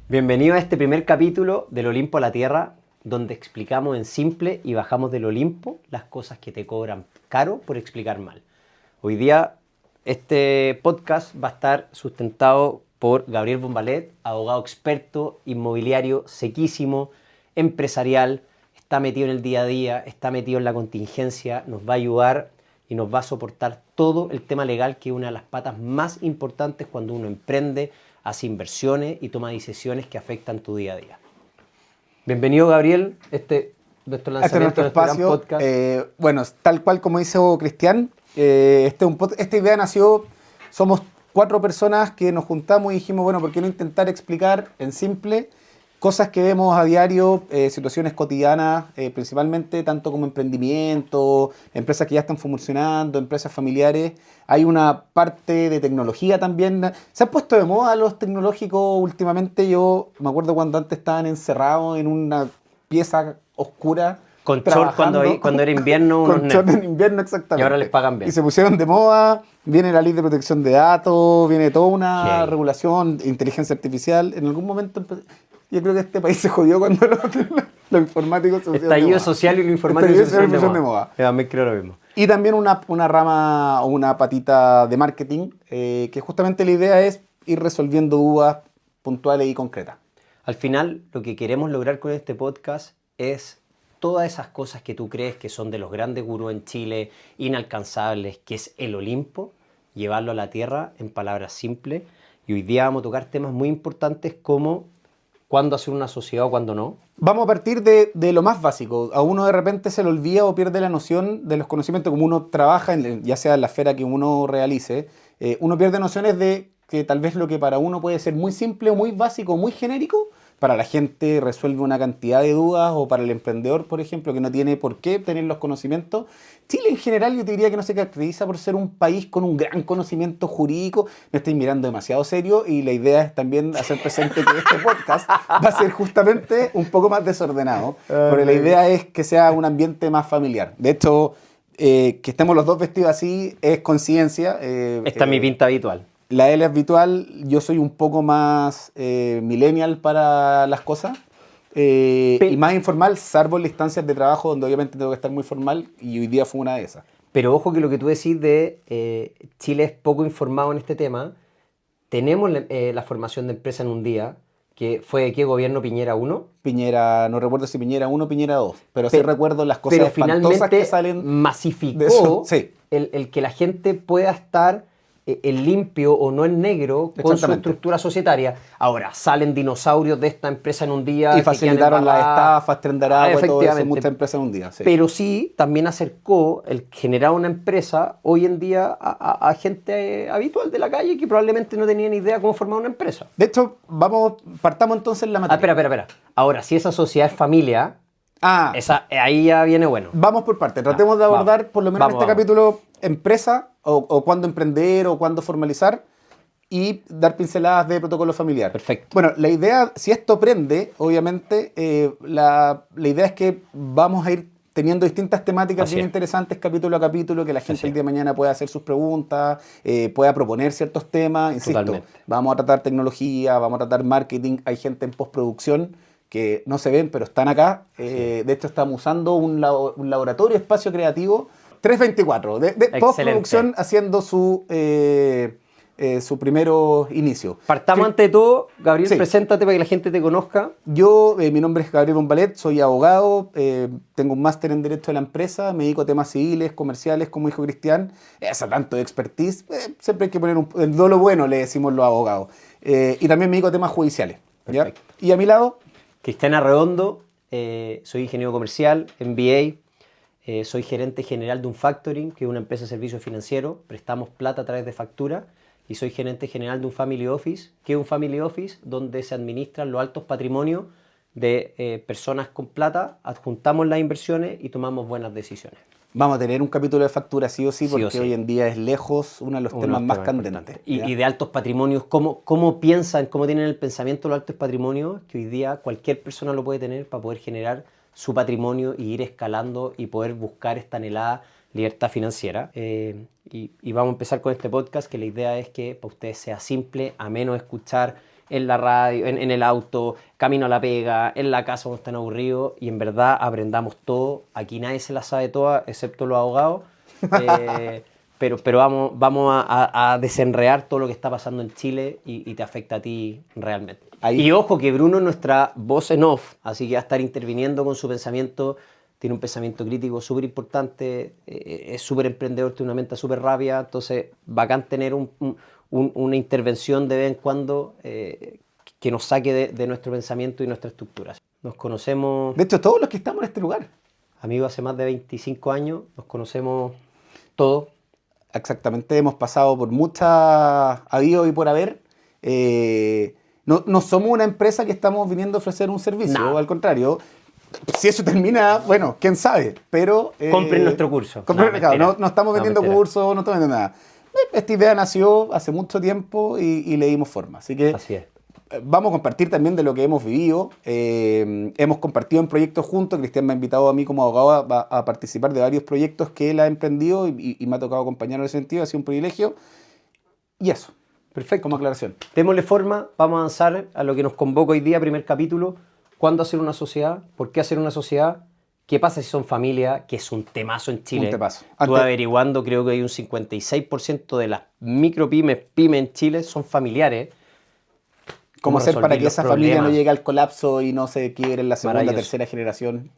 Bienvenido a este primer capítulo del Olimpo a la Tierra, donde explicamos en simple y bajamos del Olimpo las cosas que te cobran caro por explicar mal. Hoy día este podcast va a estar sustentado por Gabriel Bombalet, abogado experto, inmobiliario, sequísimo, empresarial, está metido en el día a día, está metido en la contingencia, nos va a ayudar y nos va a soportar todo el tema legal, que es una de las patas más importantes cuando uno emprende, hace inversiones y toma decisiones que afectan tu día a día. Bienvenido, Gabriel, nuestro lanzamiento de este gran espacio. podcast. Bueno, tal cual como dice Cristian, esta idea nació, somos 4 personas que nos juntamos y dijimos, bueno, ¿por qué no intentar explicar en simple cosas que vemos a diario, situaciones cotidianas, principalmente tanto como emprendimiento, empresas que ya están funcionando, empresas familiares? Hay una parte de tecnología también. Se han puesto de moda los tecnológicos últimamente. Yo me acuerdo cuando antes estaban encerrados en una pieza oscura Con short cuando era invierno, unos con short nerds. en invierno, exactamente. Y ahora les pagan bien. Y se pusieron de moda, viene la ley de protección de datos, viene toda una Heavy. regulación, inteligencia artificial. En algún momento, yo creo que este país se jodió cuando los informáticos se pusieron de Estallido moda. social y lo informático Estallido se social y pusieron pusieron de moda. Yo también creo lo mismo. Y también una rama o una patita de marketing, que justamente la idea es ir resolviendo dudas puntuales y concretas. Al final, lo que queremos lograr con este podcast es todas esas cosas que tú crees que son de los grandes gurús en Chile, inalcanzables, que es el Olimpo, llevarlo a la tierra en palabras simples. Y hoy día vamos a tocar temas muy importantes como cuándo hacer una sociedad o cuándo no. Vamos a partir de lo más básico. A uno de repente se le olvida o pierde la noción de los conocimientos, como uno trabaja, ya sea en la esfera que uno realice, uno pierde nociones de que tal vez lo que para uno puede ser muy simple o muy básico o muy genérico, para la gente resuelve una cantidad de dudas, o para el emprendedor, por ejemplo, que no tiene por qué tener los conocimientos. Chile en general yo te diría que no se caracteriza por ser un país con un gran conocimiento jurídico. Me estoy mirando demasiado serio y la idea es también hacer presente que este podcast va a ser justamente un poco más desordenado, porque la idea es que sea un ambiente más familiar. De hecho, que estemos los dos vestidos así es coincidencia. Esta es mi pinta habitual. La L es habitual, yo soy un poco más millennial para las cosas, y más informal, salvo en las instancias de trabajo donde obviamente tengo que estar muy formal, y hoy día fue una de esas. Pero ojo que lo que tú decís de Chile es poco informado en este tema. Tenemos la formación de empresa en un día, que fue de qué gobierno, Piñera 1. Piñera, no recuerdo si Piñera 1 o Piñera 2, pero sí recuerdo las cosas Pero espantosas finalmente que salen masificó de eso. Sí. el que la gente pueda estar en limpio o no en negro con su Exactamente. estructura societaria. Ahora, salen dinosaurios de esta empresa en un día. Y que facilitaron quedan las embarradas. estafas, tren de agua y todo eso, Efectivamente. muchas empresas en un día. Sí. Pero sí, también acercó el generar una empresa hoy en día a gente habitual de la calle que probablemente no tenía ni idea cómo formar una empresa. De hecho, partamos entonces en la materia. Espera. Ahora, si esa sociedad es familia, ahí ya viene bueno. Vamos por partes. Tratemos de abordar, por lo menos en este capítulo, empresa, o cuándo emprender, o cuándo formalizar, y dar pinceladas de protocolo familiar. Perfecto. Bueno, la idea, si esto prende, obviamente, la idea es que vamos a ir teniendo distintas temáticas Así bien es. interesantes, capítulo a capítulo, que la gente Así el día de mañana pueda hacer sus preguntas, pueda proponer ciertos temas. Insisto, Totalmente. vamos a tratar tecnología, vamos a tratar marketing, hay gente en postproducción que no se ven, pero están acá. De hecho, estamos usando un laboratorio espacio creativo 324 de postproducción, haciendo su primero inicio. Partamos ante todo, Gabriel, Sí. preséntate para que la gente te conozca. Yo, mi nombre es Gabriel Bombalet, soy abogado, tengo un máster en Derecho de la Empresa, me dedico a temas civiles, comerciales, como dijo Cristian. Esa tanto de expertise, siempre hay que poner el dolo bueno, le decimos los abogados. Y también me dedico a temas judiciales. ¿Ya? Y a mi lado, Cristiana Redondo, soy ingeniero comercial, MBA, soy gerente general de un factoring, que es una empresa de servicios financieros, prestamos plata a través de factura, y soy gerente general de un family office, que es un family office donde se administran los altos patrimonios de personas con plata, adjuntamos las inversiones y tomamos buenas decisiones. vamos a tener un capítulo de factura sí o sí, porque sí. hoy en día es lejos uno de los temas más candentes. Y de altos patrimonios, ¿cómo piensan, cómo tienen el pensamiento los altos patrimonios? Que hoy día cualquier persona lo puede tener para poder generar su patrimonio y ir escalando y poder buscar esta anhelada libertad financiera. Y vamos a empezar con este podcast, que la idea es que para ustedes sea simple, ameno de escuchar, en la radio, en el auto, camino a la pega, en la casa cuando están aburridos, y en verdad aprendamos todo. Aquí nadie se la sabe toda, excepto los abogados. Pero vamos a desenredar todo lo que está pasando en Chile y te afecta a ti realmente. Ahí. Y ojo que Bruno es nuestra voz en off, así que va a estar interviniendo con su pensamiento. Tiene un pensamiento crítico súper importante, es súper emprendedor, tiene una mente súper rápida, entonces bacán tener una intervención de vez en cuando que nos saque de nuestro pensamiento y nuestra estructura. Nos conocemos, De hecho, todos los que estamos en este lugar. amigos, hace más de 25 años, nos conocemos todos. Exactamente, hemos pasado por muchas habido y por haber. No somos una empresa que estamos viniendo a ofrecer un servicio, No. al contrario. Si eso termina, bueno, quién sabe, pero... Compren nuestro curso. compren- No, claro, mentira. no estamos vendiendo mentira. cursos, no estamos vendiendo nada. Esta idea nació hace mucho tiempo y le dimos forma. Así que Así es. vamos a compartir también de lo que hemos vivido. Hemos compartido en proyectos juntos. Cristian me ha invitado a mí como abogado a participar de varios proyectos que él ha emprendido y me ha tocado acompañarlo en ese sentido. Ha sido un privilegio. Y eso, Perfecto. como aclaración. Démosle forma, vamos a avanzar a lo que nos convoca hoy día, primer capítulo. ¿Cuándo hacer una sociedad? ¿Por qué hacer una sociedad? ¿Qué pasa si son familia? Que es un temazo en Chile. Un temazo. Estuve Antes- averiguando, creo que hay un 56% de las micropymes, pymes en Chile son familiares. ¿Cómo hacer para resolver que los esa familia no problemas? llegue al colapso y no se quiebre en la segunda, Maravilloso. tercera generación?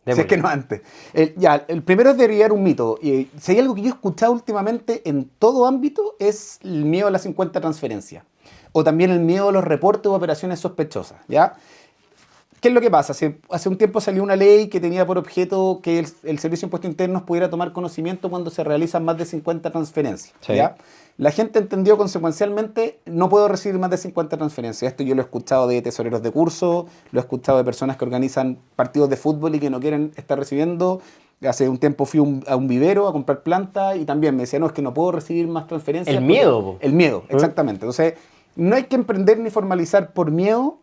Si Démosle. es que no antes. El primero es derribar un mito. Y si hay algo que yo he escuchado últimamente en todo ámbito es el miedo a las 50 transferencias. O también el miedo a los reportes o operaciones sospechosas. ¿Ya? ¿Qué es lo que pasa? Hace un tiempo salió una ley que tenía por objeto que el Servicio de Impuestos Internos pudiera tomar conocimiento cuando se realizan más de 50 transferencias. Sí. ¿Ya? La gente entendió consecuencialmente, no puedo recibir más de 50 transferencias. Esto yo lo he escuchado de tesoreros de curso, lo he escuchado de personas que organizan partidos de fútbol y que no quieren estar recibiendo. Hace un tiempo fui a un vivero a comprar planta y también me decían, no, es que no puedo recibir más transferencias. El porque- miedo, po. El miedo, exactamente. Entonces, no hay que emprender ni formalizar por miedo,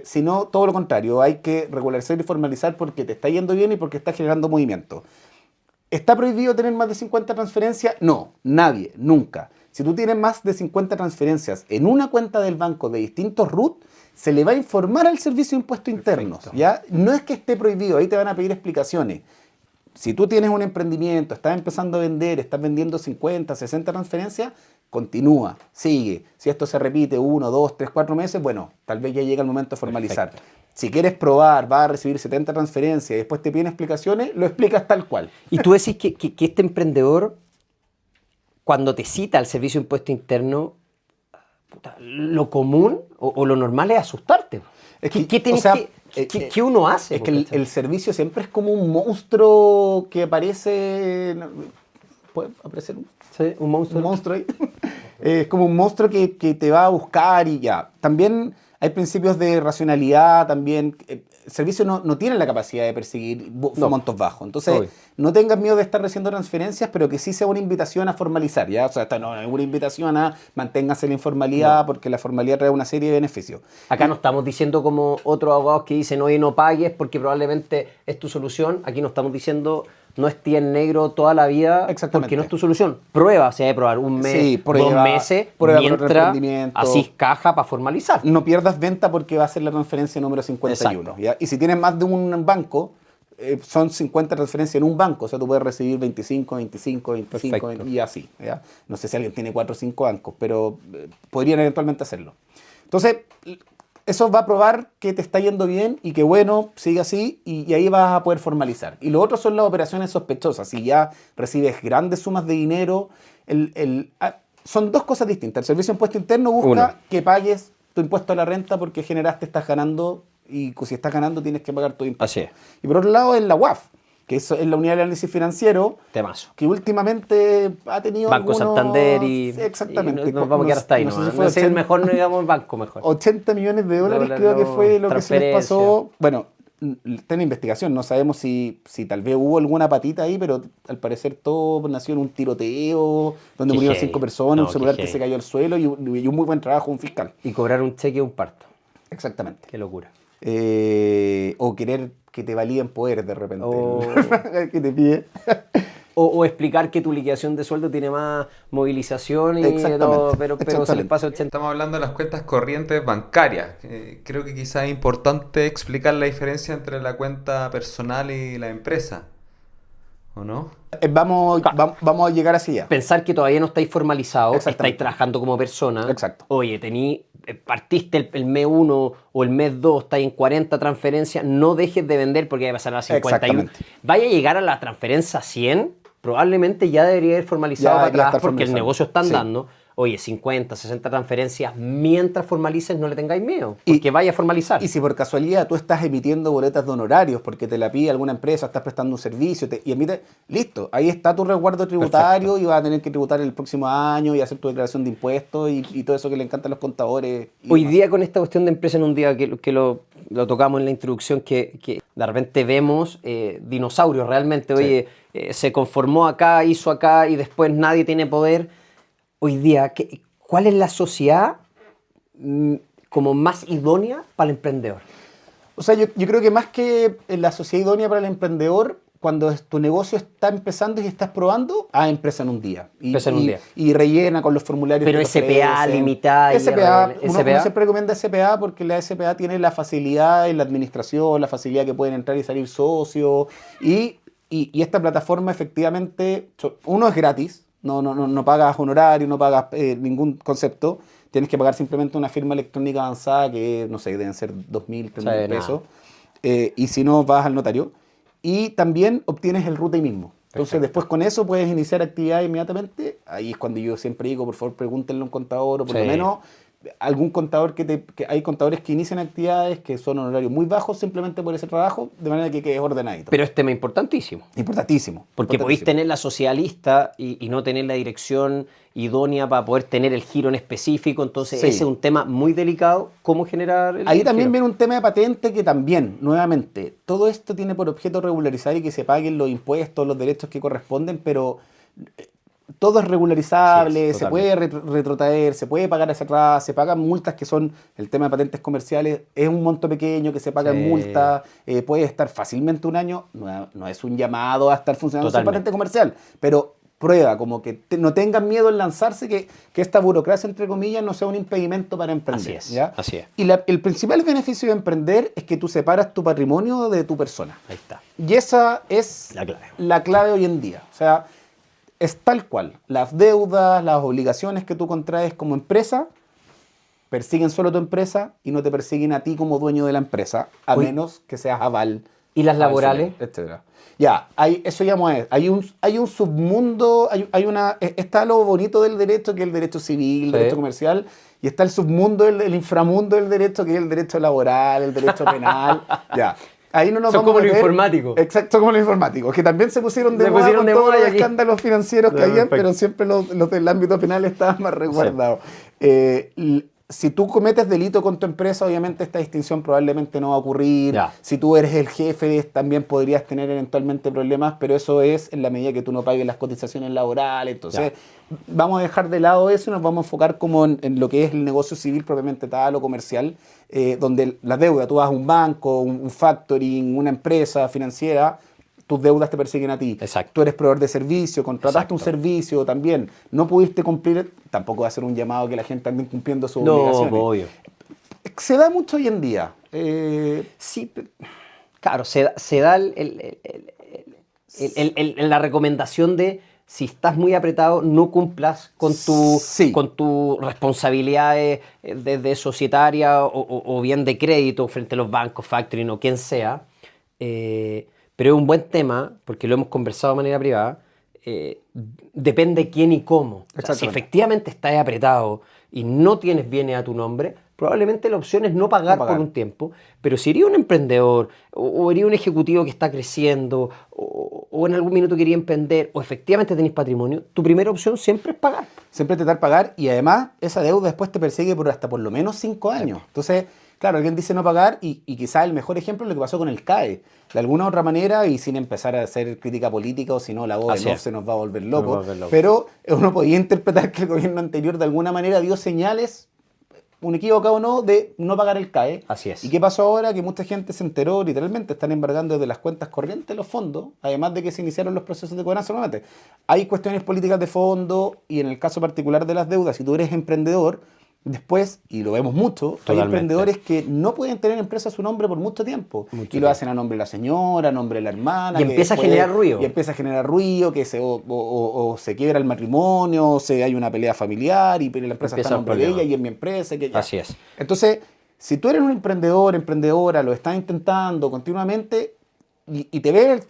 sino todo lo contrario. Hay que regularizar y formalizar porque te está yendo bien y porque está generando movimiento. ¿Está prohibido tener más de 50 transferencias? No, nadie, nunca. Si tú tienes más de 50 transferencias en una cuenta del banco de distintos RUT, se le va a informar al Servicio de Impuestos Internos. ¿Ya? No es que esté prohibido, ahí te van a pedir explicaciones. Si tú tienes un emprendimiento, estás empezando a vender, estás vendiendo 50, 60 transferencias, continúa, sigue. Si esto se repite 1, 2, 3, 4 meses, bueno, tal vez ya llega el momento de formalizar. Perfecto. Si quieres probar, vas a recibir 70 transferencias y después te piden explicaciones, lo explicas tal cual. Y tú decís que este emprendedor, cuando te cita al Servicio de Impuesto Interno, puta, lo común o lo normal es asustarte. Es ¿Qué, que, qué tenés o sea, qué uno hace? Es que el servicio siempre es como un monstruo que aparece... ¿Puede aparecer un Sí, un monstruo. un monstruo ahí? Es como un monstruo que te va a buscar y ya. También hay principios de racionalidad, también. El servicio no tiene la capacidad de perseguir No. montos bajos. Entonces, Obvio. no tengas miedo de estar recibiendo transferencias, pero que sí sea una invitación a formalizar, ¿ya? O sea, esta no es una invitación a manténgase la informalidad, No. porque la formalidad trae una serie de beneficios. Acá no estamos diciendo como otros abogados que dicen, oye, no pagues porque probablemente es tu solución. Aquí no estamos diciendo, no estés en negro toda la vida Exactamente. porque no es tu solución. Prueba, se debe probar un mes, Sí, prueba, 2 meses, prueba con otro mientras emprendimiento. así caja para formalizar. No pierdas venta porque va a ser la transferencia número 51. Exacto. ¿Ya? Y si tienes más de un banco, son 50 transferencias en un banco. O sea, tú puedes recibir 25, 25, 25 Perfecto. y así. ¿Ya? No sé si alguien tiene 4 o 5 bancos, pero podrían eventualmente hacerlo. Entonces, eso va a probar que te está yendo bien y que bueno, sigue así y ahí vas a poder formalizar. Y lo otro son las operaciones sospechosas. Si ya recibes grandes sumas de dinero, son dos cosas distintas. El Servicio de Impuesto Interno busca Uno. que pagues tu impuesto a la renta porque generaste, estás ganando y si estás ganando tienes que pagar tu impuesto. Así es. Y por otro lado es la UAF, que es la Unidad de Análisis Financiero, Temazo. que últimamente ha tenido Banco algunos... Santander y... Exactamente. y nos vamos a quedar hasta ahí. No sé nomás. si fue No sé, el 80 mejor no digamos banco mejor. 80 millones de dólares Dólares, creo que no, fue lo que se les transferencia. pasó. Bueno, está en investigación, no sabemos si tal vez hubo alguna patita ahí, pero al parecer todo nació en un tiroteo, donde Qué murieron heavy. 5 personas, No, un celular qué que se heavy. cayó al suelo y un muy buen trabajo de un fiscal. Y cobrar un cheque o un parto. Exactamente. Qué locura. O querer que te validen poder de repente. O- Que te pide. O explicar que tu liquidación de sueldo tiene más movilización y Exactamente, todo, pero se les exactamente. pasa 80. Estamos hablando de las cuentas corrientes bancarias. Creo que quizás es importante explicar la diferencia entre la cuenta personal y la empresa, ¿o no? Vamos a llegar así ya. Pensar que todavía no estáis formalizados, Exactamente. estáis trabajando como persona. Exacto. Oye, partiste el mes 1 o el mes 2, estáis en 40 transferencias, no dejes de vender porque va a pasar a las 51. Exactamente. Vaya a llegar a la transferencia 100, probablemente ya debería haber formalizado Ya para debería atrás estar porque el formalizado. negocio está Sí. andando. Oye, 50, 60 transferencias, mientras formalices no le tengáis miedo, porque vaya a formalizar. Y si por casualidad tú estás emitiendo boletas de honorarios porque te la pide alguna empresa, estás prestando un servicio y emite, listo, ahí está tu resguardo tributario y vas a tener que tributar el próximo año y hacer tu declaración de impuestos y todo eso que le encanta a los contadores. Y Hoy demás. día con esta cuestión de empresa en un día que lo tocamos en la introducción, que de repente vemos dinosaurios realmente, oye, se conformó acá, hizo acá y después nadie tiene poder. Hoy día, ¿cuál es la sociedad como más idónea para el emprendedor? O sea, yo creo que más que la sociedad idónea para el emprendedor, cuando tu negocio está empezando y estás probando, empresa en un día. Empresa en un día. Y rellena con los formularios Pero que te SPA, ofrecen. limitada, SPA, IRL, uno SPA. siempre recomienda SPA porque la SPA tiene la facilidad en la administración, la facilidad que pueden entrar y salir socios. Y esta plataforma efectivamente, uno es gratis, no pagas honorario, no pagas ningún concepto. Tienes que pagar simplemente una firma electrónica avanzada que, no sé, deben ser 2.000, 3.000 pesos. Y si no, vas al notario. Y también obtienes el RUT ahí mismo. Entonces, Perfecto. después con eso puedes iniciar actividad inmediatamente. Ahí es cuando yo siempre digo, por favor, pregúntenle a un contador o por lo Sí. menos algún contador que hay contadores que inician actividades que son honorarios muy bajos simplemente por ese trabajo, de manera que quede ordenadito. Pero es tema importantísimo. Importantísimo. Porque podéis importantísimo. tener la sociedad lista y no tener la dirección idónea para poder tener el giro en específico. Entonces, Sí. ese es un tema muy delicado. ¿Cómo generar el Ahí también giro? viene un tema de patente que también, nuevamente, todo esto tiene por objeto regularizar y que se paguen los impuestos, los derechos que corresponden, pero todo es regularizable, Así es, se puede retrotraer, se puede pagar hacia atrás, se pagan multas que son, el tema de patentes comerciales, es un monto pequeño que se paga en Sí. multa, puede estar fácilmente un año, no es un llamado a estar funcionando sin Totalmente. patente comercial, pero prueba, como que no tengan miedo en lanzarse, que esta burocracia, entre comillas, no sea un impedimento para emprender. Así es, ¿ya? así es. Y el principal beneficio de emprender es que tú separas tu patrimonio de tu persona. Ahí está. Y esa es La clave. la clave hoy en día. O sea, es tal cual. Las deudas, las obligaciones que tú contraes como empresa persiguen solo tu empresa y no te persiguen a ti como dueño de la empresa, a Uy. menos que seas aval. ¿Y las laborales? Etcétera. Ya, eso ya hay un submundo, está lo bonito del derecho, que es el derecho civil, el Sí. derecho comercial, y está el submundo, el inframundo del derecho, que es el derecho laboral, el derecho penal. Ya. Ahí no nos Son vamos como a los meter. informáticos. Exacto, como los informáticos, que también se pusieron de Se moda pusieron con de todos moda y los aquí- escándalos financieros que No, habían, perfecto. pero siempre los del ámbito penal estaban más resguardados. Si tú cometes delito con tu empresa, obviamente esta distinción probablemente no va a ocurrir. Ya. Si tú eres el jefe, también podrías tener eventualmente problemas, pero eso es en la medida que tú no pagues las cotizaciones laborales. Entonces, vamos a dejar de lado eso y nos vamos a enfocar como en lo que es el negocio civil propiamente tal o comercial, donde la deuda, tú vas a un banco, un factoring, una empresa financiera, tus deudas te persiguen a ti. Exacto. Tú eres proveedor de servicio, contrataste un Exacto. servicio también, no pudiste cumplir, tampoco va a ser un llamado que la gente ande incumpliendo sus No, obligaciones. obvio. Se da mucho hoy en día. Sí, claro, se da la recomendación de si estás muy apretado, no cumplas con Sí. con tus responsabilidades de societaria o bien de crédito frente a los bancos, factoring o quien sea. Pero es un buen tema, porque lo hemos conversado de manera privada. Depende quién y cómo. O sea, si Exactamente. efectivamente estás apretado y no tienes bienes a tu nombre, probablemente la opción es no pagar, No pagar. por un tiempo. Pero si eres un emprendedor o eres un ejecutivo que está creciendo o en algún minuto querías emprender o efectivamente tenés patrimonio, tu primera opción siempre es pagar. Siempre intentar pagar y además esa deuda después te persigue hasta por lo menos 5 años. Entonces, claro, alguien dice no pagar y quizás el mejor ejemplo es lo que pasó con el CAE. De alguna u otra manera, y sin empezar a hacer crítica política, o si no, la voz Así de es. se nos va a volver Nos va a loco. volver loco. Pero uno podía interpretar que el gobierno anterior de alguna manera dio señales un equívoco o no, de no pagar el CAE. Así es. ¿Y qué pasó ahora? Que mucha gente se enteró, literalmente, están embargando desde las cuentas corrientes los fondos, además de que se iniciaron los procesos de cobranza nuevamente. Hay cuestiones políticas de fondo y en el caso particular de las deudas, si tú eres emprendedor, después, y lo vemos mucho, hay Totalmente. emprendedores que no pueden tener empresa a su nombre por mucho tiempo. Mucho Y lo hacen a nombre de la señora, a nombre de la hermana. Y que empieza a después- generar ruido. Y empieza a generar ruido, que o se quiebra el matrimonio, o hay una pelea familiar, y la empresa Empieza está a el nombre de problema. ella y es mi empresa. Que ya. Así es. Entonces, si tú eres un emprendedor, emprendedora, lo estás intentando continuamente y te ves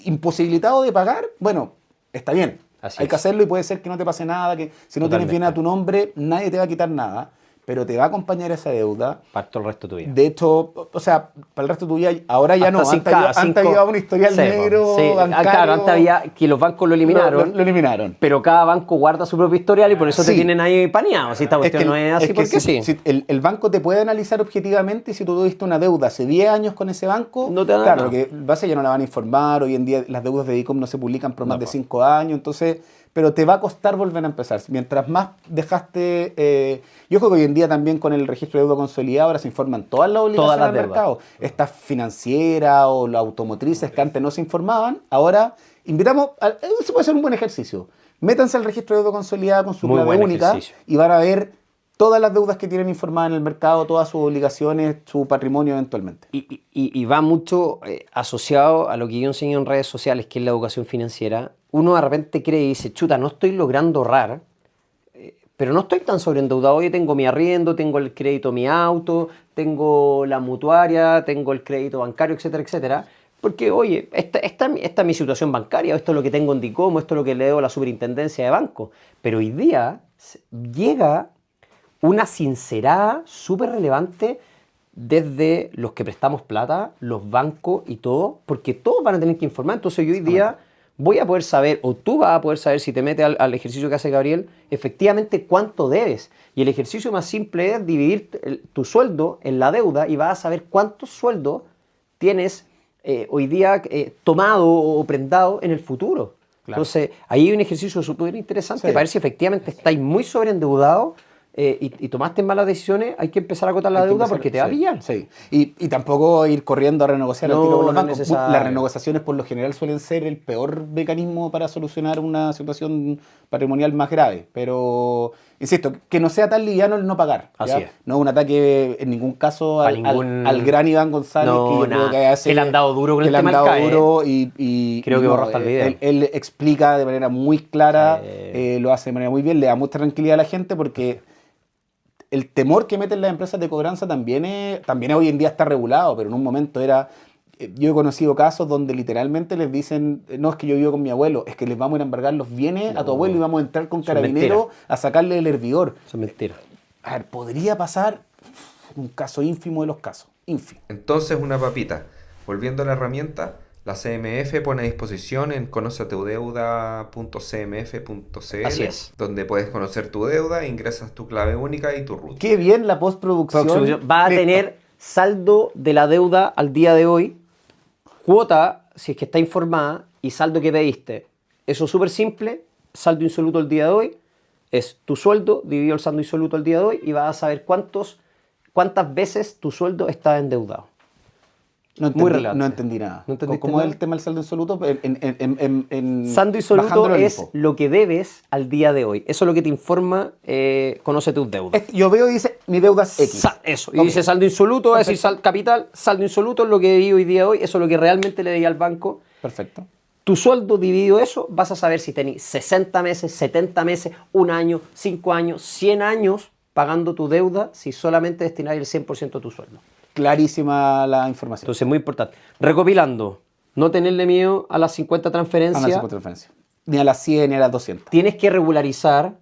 imposibilitado de pagar, bueno, está bien. Así Hay que es. hacerlo y puede ser que no te pase nada, que si no tienes Totalmente. bien a tu nombre, nadie te va a quitar nada, pero te va a acompañar esa deuda. Para todo el resto de tu vida. De hecho, o sea, para el resto de tu vida, ahora ya Hasta no. Antes había un historial Sí, negro, sí. bancario. Claro, antes había que los bancos lo eliminaron. Lo eliminaron. Pero cada banco guarda su propio historial y por eso te Sí. tienen ahí paneado. Si esta cuestión no es así, que porque si- sí. si el banco te puede analizar objetivamente y si tú tuviste una deuda hace 10 años con ese banco, No te dan claro, nada. que base ya no la van a informar. Hoy en día las deudas de ICOM no se publican por más de po. 5 años, entonces, pero te va a costar volver a empezar. Mientras más dejaste... yo creo que hoy en día también con el registro de deuda consolidado ahora se informan todas las obligaciones las al deudas. mercado. Estas financieras o las automotrices que antes no se informaban, ahora invitamos... Eso puede ser un buen ejercicio. Métanse al registro de deuda consolidada con su Muy clave buen única ejercicio. y van a ver todas las deudas que tienen informadas en el mercado, todas sus obligaciones, su patrimonio eventualmente. Y va mucho asociado a lo que yo enseño en redes sociales, que es la educación financiera. Uno de repente cree y dice, chuta, no estoy logrando ahorrar, pero no estoy tan sobreendeudado. Oye, tengo mi arriendo, tengo el crédito de mi auto, tengo la mutuaria, tengo el crédito bancario, etcétera, etcétera. Porque, oye, esta es mi situación bancaria, esto es lo que tengo en DICOM, esto es lo que le debo a la superintendencia de banco. Pero hoy día llega una sincerada súper relevante desde los que prestamos plata, los bancos y todo, porque todos van a tener que informar. Entonces yo hoy día voy a poder saber, o tú vas a poder saber si te metes al ejercicio que hace Gabriel, efectivamente cuánto debes. Y el ejercicio más simple es dividir tu sueldo en la deuda y vas a saber cuántos sueldos tienes hoy día tomado o prendado en el futuro. Claro. Entonces ahí hay un ejercicio súper interesante Sí. para ver si efectivamente estáis muy sobreendeudados y tomaste malas decisiones. Hay que empezar a acotar la Hay que deuda empezar- porque te va a sí, pillar. Sí. Y tampoco ir corriendo a renegociar al No, tiro con los no es bancos. necesario. Las renegociaciones por lo general suelen ser el peor mecanismo para solucionar una situación patrimonial más grave. Pero, insisto, que no sea tan liviano el no pagar. ¿ya? Así es. No un ataque en ningún caso A al, ningún- al gran Iván González, No, que yo nada. creo que hace... Que le han dado duro con que el le han tema del dado CAE, duro y Creo que borró hasta el video. Él explica de manera muy clara, Sí. lo hace de manera muy bien, le da mucha tranquilidad a la gente porque el temor que meten las empresas de cobranza también hoy en día está regulado, pero en un momento era... Yo he conocido casos donde literalmente les dicen, no, es que yo vivo con mi abuelo, es que les vamos a ir a embargar los bienes a tu abuelo y vamos a entrar con Eso es carabineros a sacarle el hervidor. Eso es mentira. A ver, podría pasar un caso ínfimo de los casos, ínfimo. Entonces, una papita. Volviendo a la herramienta, la CMF pone a disposición en conocetudeuda.cmf.cl, Así es. donde puedes conocer tu deuda, ingresas tu clave única y tu RUT. Qué bien la postproducción. Va a Listo. tener saldo de la deuda al día de hoy, cuota, si es que está informada, y saldo que pediste. Eso es súper simple, saldo insoluto el día de hoy, es tu sueldo dividido el saldo insoluto el día de hoy y vas a saber cuántas veces tu sueldo está endeudado. No Muy entendí, relevante. no entendí nada. ¿No entendiste ¿Cómo es nada? el tema del saldo insoluto? Saldo insoluto bajándolo al es info. lo que debes al día de hoy. Eso es lo que te informa, conoce tus deudas. Yo veo y dice, mi deuda es X. Eso. Y Ok. dice saldo insoluto, es decir, capital, saldo insoluto es lo que debí hoy día de hoy, eso es lo que realmente le debí al banco. Perfecto. Tu sueldo dividido eso, vas a saber si tenés 60 meses, 70 meses, un año, 5 años, 100 años pagando tu deuda si solamente destinas el 100% de tu sueldo. Clarísima la información. Entonces, muy importante. Recopilando, no tenerle miedo a las 50 transferencias. Análisis por transferencia. Ni a las 100 ni a las 200. Tienes que regularizar,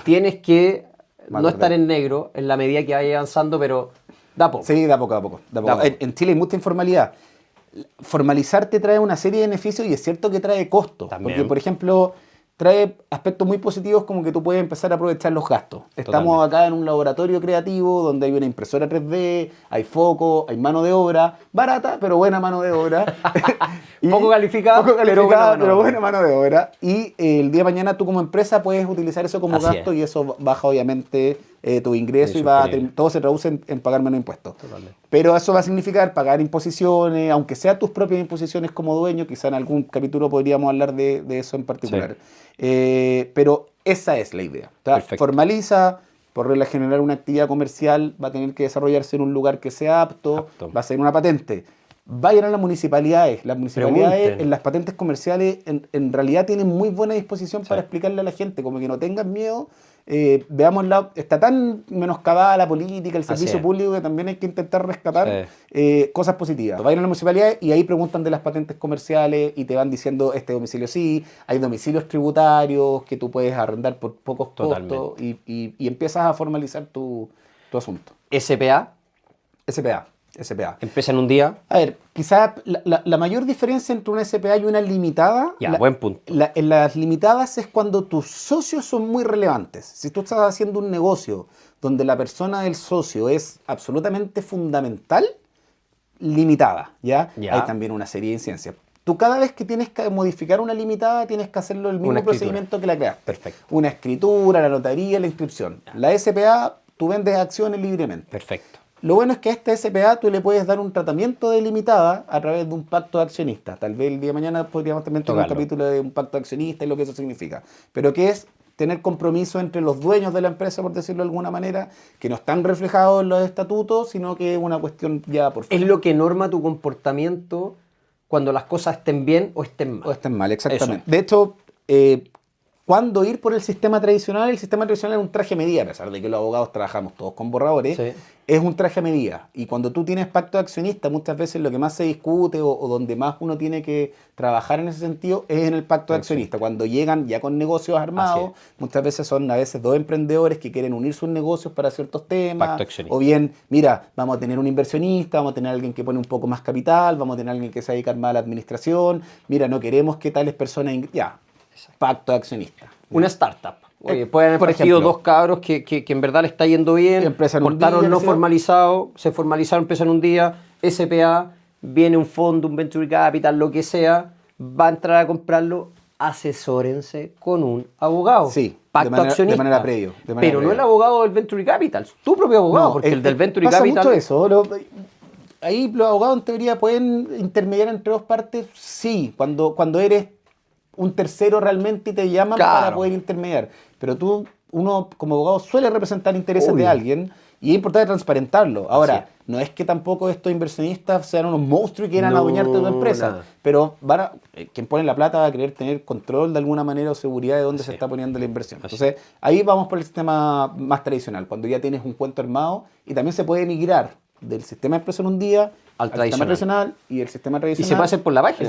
tienes que Vale, no estar verdad. en negro en la medida que vaya avanzando, pero da poco. Sí, da poco, da poco. Da poco. Da poco. En Chile hay mucha informalidad. Formalizar te trae una serie de beneficios y es cierto que trae costos. También. Porque, por ejemplo, trae aspectos muy positivos como que tú puedes empezar a aprovechar los gastos. Estamos Totalmente. acá en un laboratorio creativo donde hay una impresora 3D, hay foco, hay mano de obra, barata, pero buena mano de obra. Y- Poco calificada, poco pero buena calificada, mano de pero obra. buena mano de obra. Y el día de mañana tú como empresa puedes utilizar eso como Así gasto es. y eso baja obviamente tu ingreso y todo se traduce en pagar menos impuestos. Totalmente. Pero eso va a significar pagar imposiciones, aunque sea tus propias imposiciones como dueño, quizá en algún capítulo podríamos hablar de eso en particular. Pero esa es la idea. O sea, Perfecto. formaliza, por regla general una actividad comercial va a tener que desarrollarse en un lugar que sea apto. Va a ser una patente. Vayan a las municipalidades. Las municipalidades Pregunten. en las patentes comerciales en realidad tienen muy buena disposición para explicarle a la gente, como que no tengan miedo. Veámosla, está tan menoscabada la política, el servicio es. público, que también hay que intentar rescatar cosas positivas. Vayan a las municipalidades y ahí preguntan de las patentes comerciales y te van diciendo este domicilio sí, hay domicilios tributarios que tú puedes arrendar por pocos costos y empiezas a formalizar tu asunto. SPA, SPA. empieza en un día. A ver, quizás la mayor diferencia entre una SPA y una limitada, Ya, buen punto. en las limitadas es cuando tus socios son muy relevantes. Si tú estás haciendo un negocio donde la persona del socio es absolutamente fundamental, limitada, ¿ya? Hay también una serie de incidencias. Tú cada vez que tienes que modificar una limitada, tienes que hacerlo el mismo procedimiento que la creaste. Perfecto. Una escritura, la notaría, la inscripción. La SPA, tú vendes acciones libremente. Perfecto. Lo bueno es que a esta SPA tú le puedes dar un tratamiento de limitada a través de un pacto de accionistas. Tal vez el día de mañana podríamos también tener un capítulo de un pacto de accionistas y lo que eso significa. Pero que es tener compromiso entre los dueños de la empresa, por decirlo de alguna manera, que no están reflejados en los estatutos, sino que es una cuestión ya por fuera. Es lo que norma tu comportamiento cuando las cosas estén bien o estén mal. O estén mal, exactamente. Eso. De hecho, ¿cuándo ir por el sistema tradicional? El sistema tradicional es un traje a medida, a pesar de que los abogados trabajamos todos con borradores. Sí. Es un traje a medida. Y cuando tú tienes pacto de accionista, muchas veces lo que más se discute o donde más uno tiene que trabajar en ese sentido es en el pacto de accionista. Cuando llegan ya con negocios armados, muchas veces son a veces dos emprendedores que quieren unir sus negocios para ciertos temas. Pacto accionista. O bien, mira, vamos a tener un inversionista, vamos a tener alguien que pone un poco más capital, vamos a tener alguien que se dedica más a la administración. Mira, no queremos que tales personas... Ya, pacto de accionista. Una startup. Oye, pueden haber por partido ejemplo. dos cabros que en verdad le está yendo bien, Empresa en un portaron día, no qué sé yo. formalizado, se formalizaron, empiezan un día, SPA, viene un fondo, un venture capital, lo que sea, va a entrar a comprarlo, asesórense con un abogado. Sí, Pacto de manera accionista. previo. Pero no el abogado del venture capital, tu propio abogado, porque el del venture pasa capital... mucho eso. Ahí los abogados en teoría pueden intermediar entre dos partes, sí, cuando eres un tercero realmente y te llaman para poder intermediar. Pero uno como abogado suele representar intereses de alguien y es importante transparentarlo. Ahora, no es que tampoco estos inversionistas sean unos monstruos y quieran adueñarte de tu empresa, pero quien pone la plata va a querer tener control de alguna manera o seguridad de dónde se está poniendo la inversión. Entonces, ahí vamos por el sistema más tradicional, cuando ya tienes un cuento armado y también se puede migrar del sistema de empresa en un día al sistema tradicional y el sistema tradicional. Y se puede hacer por la página.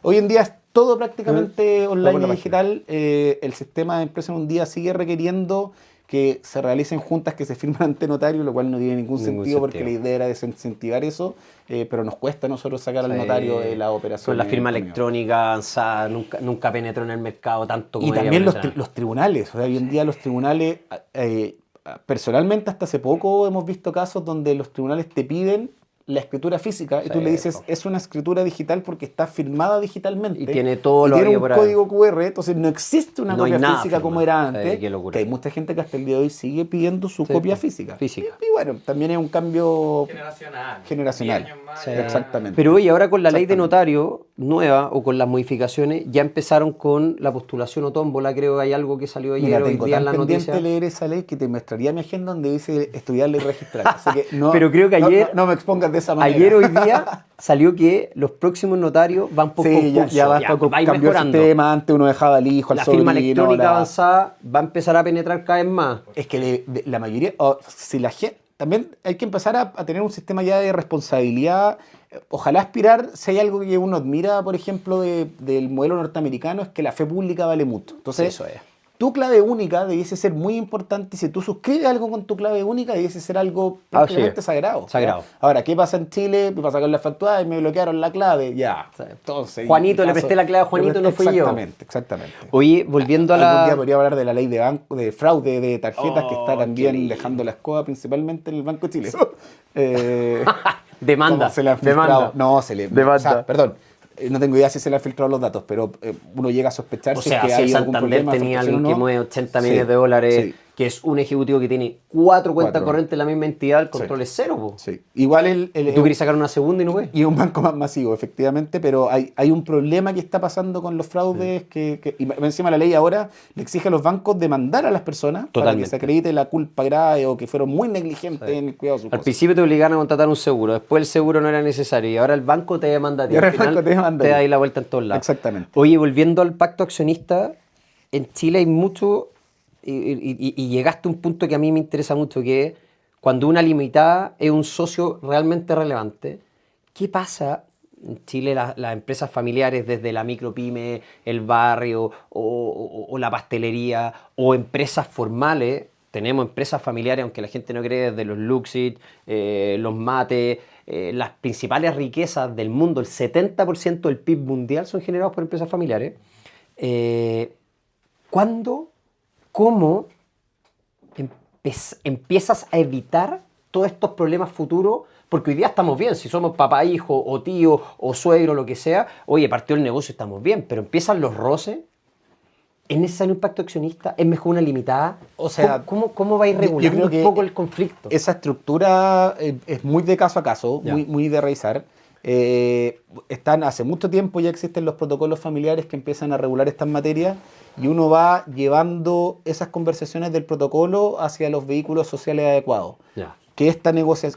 Hoy en día es todo prácticamente online y digital. El sistema de empresa en un día sigue requiriendo que se realicen juntas que se firman ante notario, lo cual no tiene ningún sentido porque la idea era desincentivar eso, pero nos cuesta a nosotros sacar al notario de la operación. Con la firma electrónica avanzada, nunca penetró en el mercado tanto como y también los tribunales. O sea, hoy en día los tribunales, personalmente hasta hace poco hemos visto casos donde los tribunales te piden la escritura física y tú le dices es una escritura digital porque está firmada digitalmente y tiene todo y lo tiene que un código QR, entonces no existe una copia física como era antes, qué locura. que hay mucha gente que hasta el día de hoy sigue pidiendo su copia física. Y bueno, también es un cambio generacional. 10 años más, Exactamente. Pero hoy ahora con la ley de notario nueva o con las modificaciones ya empezaron con la postulación o tómbola, creo que hay algo que salió ayer. Mira, hoy tengo día tan en la pendiente noticia. leer esa ley que te mostraría mi agenda donde dice estudiarla y registrarla. Así que no, pero creo que ayer no me expongas de esa manera. Ayer hoy día salió que los próximos notarios van por concurso. Ya basta con va a ir cambiar el mejorando. sistema, antes uno dejaba al hijo, al La sobrino. firma electrónica avanzada va a empezar a penetrar cada vez más. Es que la mayoría, si la gente, también hay que empezar a tener un sistema ya de responsabilidad. Ojalá aspirar, si hay algo que uno admira, por ejemplo, del modelo norteamericano, es que la fe pública vale mucho. Entonces, eso es. Tu clave única debiese ser muy importante y si tú suscribes algo con tu clave única debiese ser algo prácticamente sagrado. Sagrado. Ahora, ¿qué pasa en Chile? Me pasa con la factura y me bloquearon la clave. Ya. Entonces, Juanito, le presté la clave a Juanito, no fui yo. Exactamente. Oye, volviendo a Algún día la... podría hablar de la ley de fraude de tarjetas que está también dejando la escoba principalmente en el Banco de Chile. Demanda. ¿Cómo se le han filtrado? Demanda. No, se le... Demanda. O sea, perdón. No tengo idea si se le han filtrado los datos, pero uno llega a sospechar O sea, que si hay el algún Santander problema. tenía alguien que mueve 80 Sí, millones de dólares, sí. que es un ejecutivo que tiene 4 cuentas Cuatro. corrientes en la misma entidad, el control es cero, po. Sí. Igual Y tú querés sacar una segunda y no puedes. y un banco más masivo, efectivamente, pero hay un problema que está pasando con los fraudes y encima la ley ahora le exige a los bancos demandar a las personas para que Totalmente. se acredite la culpa grave o que fueron muy negligentes en el cuidado de sus Al cosas. principio te obligaban a contratar un seguro, después el seguro no era necesario y ahora el banco te demanda a ti. Y ahora Al el banco final te demanda a te ti. da ahí la vuelta en todos lados. Exactamente. Oye, volviendo al pacto accionista, en Chile hay mucho, y llegaste a un punto que a mí me interesa mucho, que es cuando una limitada es un socio realmente relevante, ¿qué pasa? En Chile las empresas familiares, desde la micropyme, el barrio o la pastelería, o empresas formales, tenemos empresas familiares, aunque la gente no cree, desde los Luxit, los Mate, las principales riquezas del mundo, el 70% del PIB mundial son generados por empresas familiares. ¿Cuándo, cómo empiezas a evitar todos estos problemas futuros? Porque hoy día estamos bien, si somos papá, hijo, o tío, o suegro, lo que sea, oye, partió el negocio, estamos bien, pero empiezan los roces. ¿Es necesario un pacto accionista? ¿Es mejor una limitada? O sea, ¿Cómo va a ir yo regulando creo un que poco el conflicto? esa estructura es muy de caso a caso, Ya. muy de revisar. Hace mucho tiempo ya existen los protocolos familiares que empiezan a regular estas materias y uno va llevando esas conversaciones del protocolo hacia los vehículos sociales adecuados. Ya. Que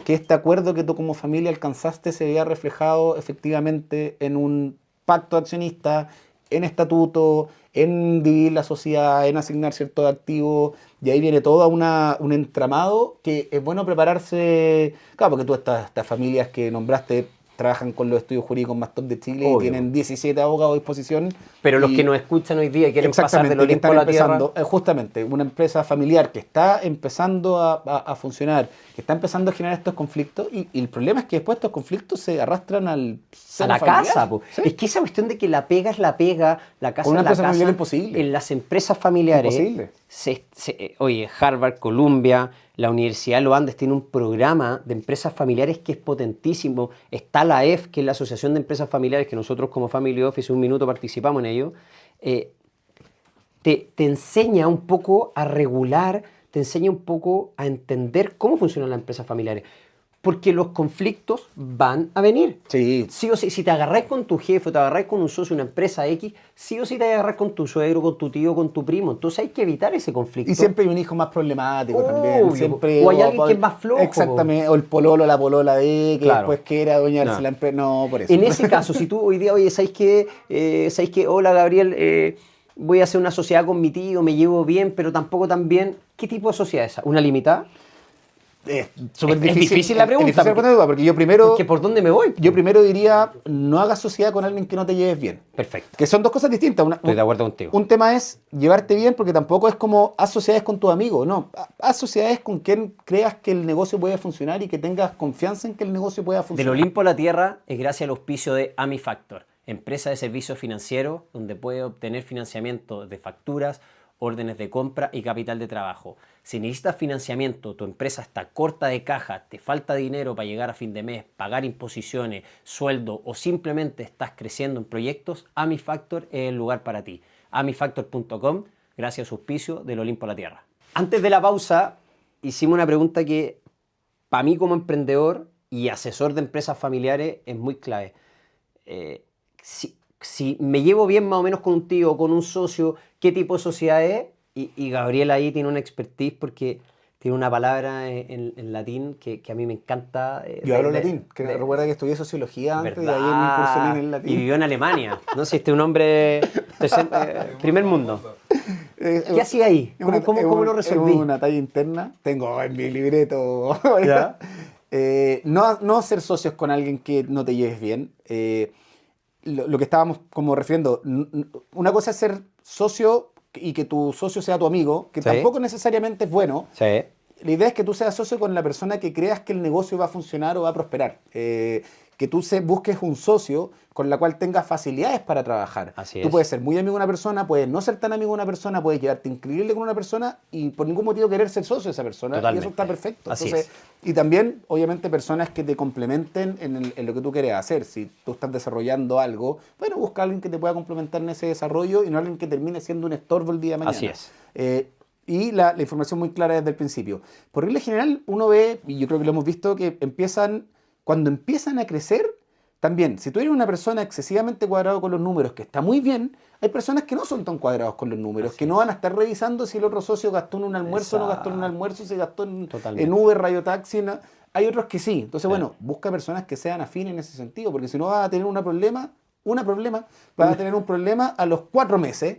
que este acuerdo que tú como familia alcanzaste se vea reflejado efectivamente en un pacto accionista, en estatuto, en dividir la sociedad, en asignar ciertos activos, y ahí viene todo un entramado que es bueno prepararse, claro, porque tú estas familias que nombraste trabajan con los estudios jurídicos más top de Chile Obvio. y tienen 17 abogados a disposición. Pero los y- que nos escuchan hoy día y quieren pasar del que Olimpo están a la tierra. empezando, justamente, una empresa familiar que está empezando a funcionar, que está empezando a generar estos conflictos, y el problema es que después estos conflictos se arrastran al A seno la familiar. casa, po. Sí. Es que esa cuestión de que la pega es la pega, la casa Con una es la empresa casa, familiar imposible. en las empresas familiares, Imposible. oye, Harvard, Columbia, la Universidad de los Andes tiene un programa de empresas familiares que es potentísimo. Está la EF, que es la Asociación de Empresas Familiares, que nosotros como Family Office un minuto participamos en ello. Te enseña un poco a regular, te enseña un poco a entender cómo funcionan las empresas familiares. Porque los conflictos van a venir. Sí. Sí o sí, si te agarrás con tu jefe, o te agarrás con un socio, una empresa X, sí o sí te agarrás con tu suegro, con tu tío, con tu primo. Entonces hay que evitar ese conflicto. Y siempre hay un hijo más problemático también. Obvio, Siempre, o hay alguien que es más flojo. Exactamente. O el pololo, la polola de que Claro. después quiere adueñarse No. la empresa. No, por eso. En ese caso, si tú hoy día, oye, ¿sabes qué? Hola, Gabriel, voy a hacer una sociedad con mi tío, me llevo bien, pero tampoco tan bien. ¿Qué tipo de sociedad es esa? ¿Una limitada? Es súper Es difícil la pregunta, Es difícil porque- poner duda, porque yo primero, Porque ¿por dónde me voy? yo primero diría, no hagas sociedad con alguien que no te lleves bien. Perfecto. Que son dos cosas distintas. Estoy de acuerdo contigo. Un tema es llevarte bien, porque tampoco es como haz sociedades con tus amigos, no. Haz sociedades con quien creas que el negocio puede funcionar y que tengas confianza en que el negocio pueda Del funcionar. Olimpo a la Tierra es gracias al auspicio de AmiFactor, empresa de servicios financieros donde puede obtener financiamiento de facturas, órdenes de compra y capital de trabajo. Si necesitas financiamiento, tu empresa está corta de caja, te falta dinero para llegar a fin de mes, pagar imposiciones, sueldo o simplemente estás creciendo en proyectos, AmiFactor es el lugar para ti. amifactor.com, gracias a su auspicio del Olimpo a la Tierra. Antes de la pausa, hicimos una pregunta que para mí como emprendedor y asesor de empresas familiares es muy clave. Si me llevo bien más o menos con un tío o con un socio, ¿qué tipo de sociedad es? Y Gabriel ahí tiene una expertise porque tiene una palabra en latín que a mí me encanta. Yo hablo latín, que recuerda que estudié sociología antes y ahí me incursioné en el Y latín. vivió en Alemania, ¿no? Si este es un hombre primer mundo. ¿Qué hacía ahí? ¿Cómo lo resolví? Es una talla interna. Tengo en mi libreto. ¿Ya? No ser socios con alguien que no te lleves bien. Lo que estábamos como refiriendo, una cosa es ser socio y que tu socio sea tu amigo, que Sí. tampoco necesariamente es bueno. Sí. La idea es que tú seas socio con la persona que creas que el negocio va a funcionar o va a prosperar. Que tú busques un socio con la cual tengas facilidades para trabajar. Así Tú es. puedes ser muy amigo de una persona, puedes no ser tan amigo de una persona, puedes llevarte increíble con una persona y por ningún motivo querer ser socio de esa persona. Totalmente. Y eso está perfecto. Así Entonces, y también, obviamente, personas que te complementen en lo que tú quieres hacer. Si tú estás desarrollando algo, bueno, busca a alguien que te pueda complementar en ese desarrollo y no alguien que termine siendo un estorbo el día de mañana. Así es. y la información muy clara desde el principio. Por regla general, uno ve, y yo creo que lo hemos visto, que cuando empiezan a crecer, también, si tú eres una persona excesivamente cuadrado con los números, que está muy bien, hay personas que no son tan cuadrados con los números, Así que no van a estar revisando si el otro socio gastó en un almuerzo o no gastó en un almuerzo, si gastó Totalmente. en Uber, Radiotaxi. Hay otros que sí. Entonces, bueno, busca personas que sean afines en ese sentido, porque si no vas a tener vas a tener un problema a los 4 meses,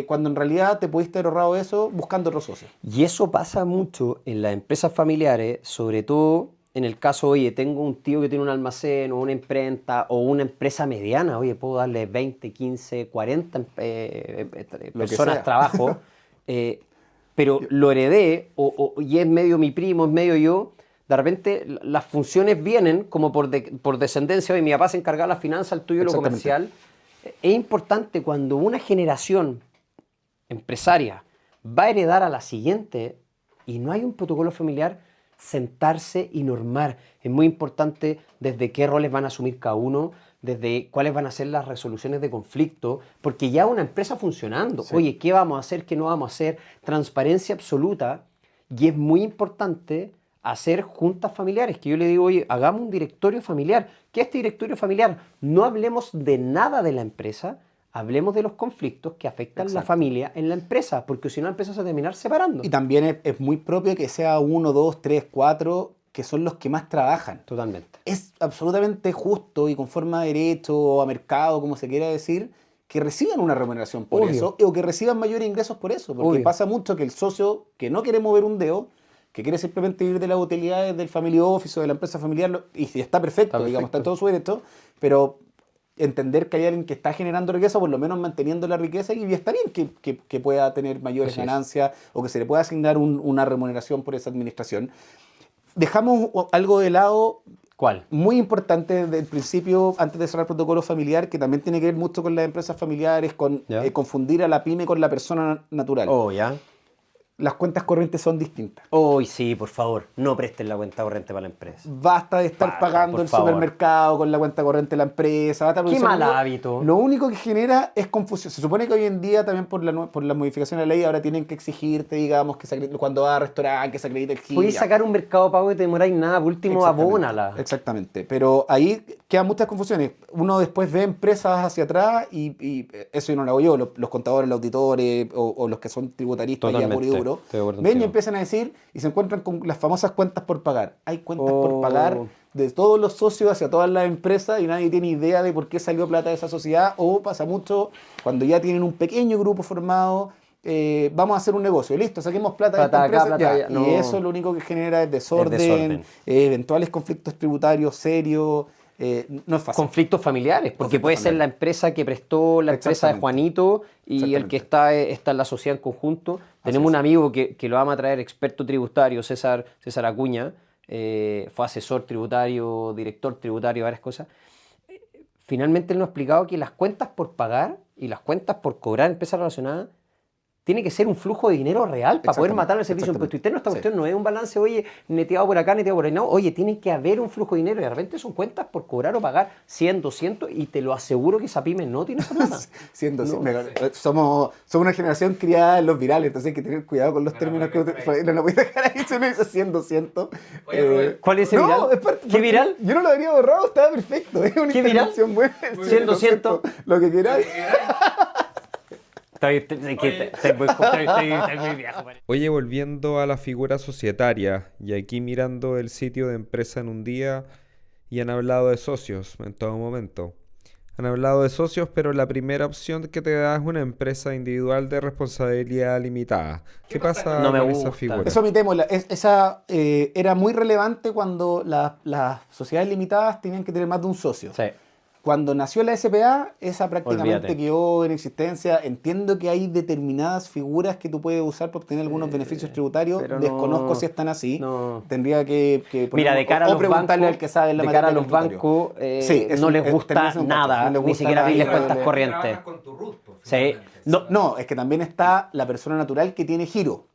cuando en realidad te pudiste haber ahorrado eso buscando otro socio. Y eso pasa mucho en las empresas familiares, sobre todo en el caso, oye, tengo un tío que tiene un almacén o una imprenta o una empresa mediana, oye, puedo darle 20, 15, 40 personas sea. trabajo, pero lo heredé y es medio mi primo, es medio yo. De repente las funciones vienen como por descendencia, oye, mi papá se encargaba de las finanzas, el tuyo lo Exactamente. comercial. Es importante cuando una generación empresaria va a heredar a la siguiente y no hay un protocolo familiar, sentarse y normar. Es muy importante desde qué roles van a asumir cada uno, desde cuáles van a ser las resoluciones de conflicto, porque ya una empresa funcionando. Sí. Oye, ¿qué vamos a hacer? ¿Qué no vamos a hacer? Transparencia absoluta. Y es muy importante hacer juntas familiares, que yo le digo, oye, hagamos un directorio familiar. ¿Qué es este directorio familiar? No hablemos de nada de la empresa, hablemos de los conflictos que afectan a la Exacto. familia en la empresa, porque si no la empresa se va a terminar separando. Y también es muy propio que sea 1, 2, 3, 4, que son los que más trabajan. Totalmente. Es absolutamente justo y conforme a derecho o a mercado, como se quiera decir, que reciban una remuneración por Obvio. eso o que reciban mayores ingresos por eso. Porque Obvio. pasa mucho que el socio que no quiere mover un dedo, que quiere simplemente vivir de las utilidades del family office o de la empresa familiar, y está perfecto, digamos, está en todo su derecho, pero entender que hay alguien que está generando riqueza, por lo menos manteniendo la riqueza, y está bien que pueda tener mayores Así es. ganancias o que se le pueda asignar una remuneración por esa administración. Dejamos algo de lado ¿Cuál? muy importante desde el principio, antes de cerrar el protocolo familiar, que también tiene que ver mucho con las empresas familiares, con Ya. confundir a la pyme con la persona natural. Oh, ya. Las cuentas corrientes son distintas. Oh, sí, por favor, no presten la cuenta corriente para la empresa. Basta de estar Basta, pagando por el favor. supermercado con la cuenta corriente de la empresa. Basta Qué produciendo- mal hábito. Lo único que genera es confusión. Se supone que hoy en día, también por la modificación de la ley, ahora tienen que exigirte, digamos, que cuando vas a restaurante, que se acredite el GIA. Puedes sacar un mercado pago y te demoráis nada, por último Exactamente, abónala. Exactamente, pero ahí quedan muchas confusiones. Uno después ve empresas hacia atrás y eso yo no lo hago yo, los contadores, los auditores o los que son tributaristas ya Totalmente, por y duro, estoy de acuerdo ven y contigo. empiezan a decir y se encuentran con las famosas cuentas por pagar. Hay cuentas Oh. por pagar de todos los socios hacia todas las empresas y nadie tiene idea de por qué salió plata de esa sociedad, o pasa mucho cuando ya tienen un pequeño grupo formado. Vamos a hacer un negocio, listo, saquemos plata de esta Plata acá, empresa, plata ya. allá. No. Y eso lo único que genera es desorden, desorden. eventuales conflictos tributarios serios. No es fácil. Conflictos familiares, porque Conflictos puede ser familiares. la empresa que prestó la empresa de Exactamente. Juanito y el que está en la sociedad en conjunto. Tenemos un amigo que lo vamos a traer, experto tributario, César Acuña, fue asesor tributario, director tributario, varias cosas. Finalmente él nos ha explicado que las cuentas por pagar y las cuentas por cobrar en empresas relacionadas tiene que ser un flujo de dinero real para poder Exactamente, matar el servicio de impuesto interno. Esta sí. cuestión no es un balance, oye, neteado por acá, neteado por ahí. No, oye, tiene que haber un flujo de dinero y de repente son cuentas por cobrar o pagar 100, 200 y te lo aseguro que esa pyme no tiene esa plata. Siendo así, No, somos una generación criada en los virales, entonces hay que tener cuidado con los términos que no lo voy a dejar ahí, se me dice 100, 200. ¿Cuál es ese no, viral? es parte- ¿Qué viral? Yo no lo habría borrado, estaba perfecto. Es una ¿Qué viral? intervención buena. 100, 200. Lo que queráis. Estoy muy viejo. Oye, volviendo a la figura societaria, y aquí mirando el sitio de Empresa en un día, y han hablado de socios en todo momento. Han hablado de socios, pero la primera opción que te da es una empresa individual de responsabilidad limitada. ¿Qué pasa No me con gusta. esa figura? Eso omitémosla. Esa era muy relevante cuando las sociedades limitadas tenían que tener más de un socio. Sí. Cuando nació la SPA, esa prácticamente Olvídate. quedó en existencia. Entiendo que hay determinadas figuras que tú puedes usar para obtener algunos beneficios tributarios. pero no- Desconozco si están así. no. Tendría que Mira, de cara a o los preguntarle bancos, al que sabe en la de cara a materia los del tributario. bancos Sí, no les termina gusta siendo un nada, cacho. No les ni gusta siquiera nada abrirles y cuentas le- corrientes. Trabajas con tu RUT, pues, Sí. finalmente. No, No, es que también está la persona natural que tiene giro.